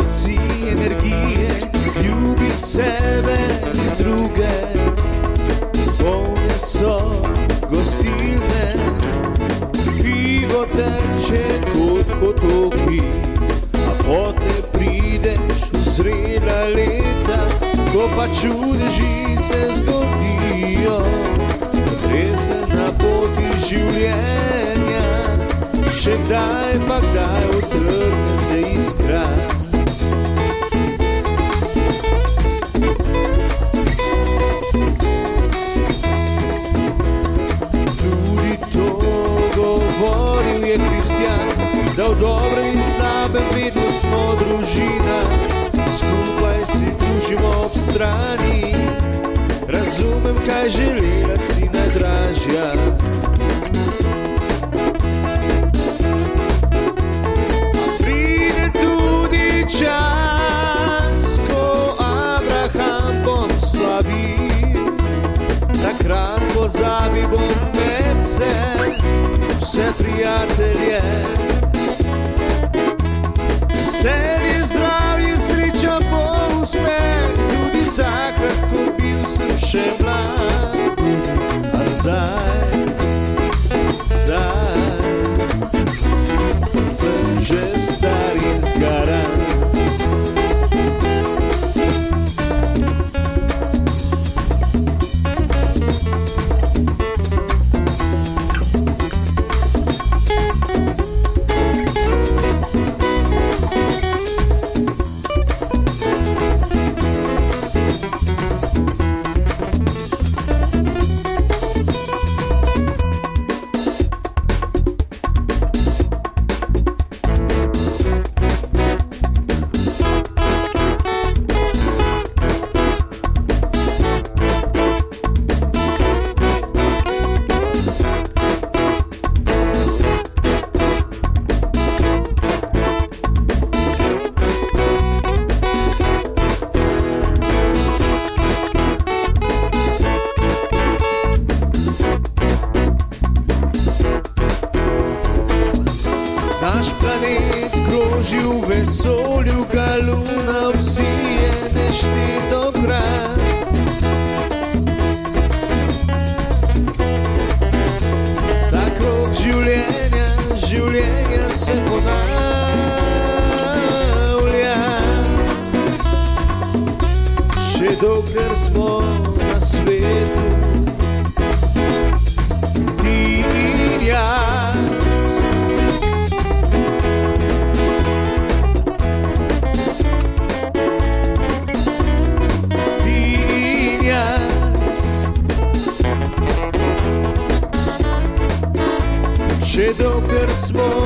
si energije, ljubi sebe in druge. Polne so gostilne, pivo teče kot potoki, a pote prideš v zrela leta, ko pa čudeži se zgodijo. Odresen na poti življenja, še kdaj pa kdaj utrne se iskra. Tudi to govoril je Kristjan, da v dobrem in slabem vedno smo družina, skupaj si družimo ob strani. Razumem, kaj želela si najdražja. Pride tudi čas, ko Abraham bom slavil, takrat pozabi bom medse, vse prijatelje. Veselje, zdravje, sreča bo uspeh, tudi takrat, ko bil sem še mlad. A zdaj sem že star in zgaran. Naš planet kroži v vesolju, ga luna vsije neštetokrat. Ta krog življenja se ponavlja, še dokler smo na svetu, ti in jaz. Še dokler smo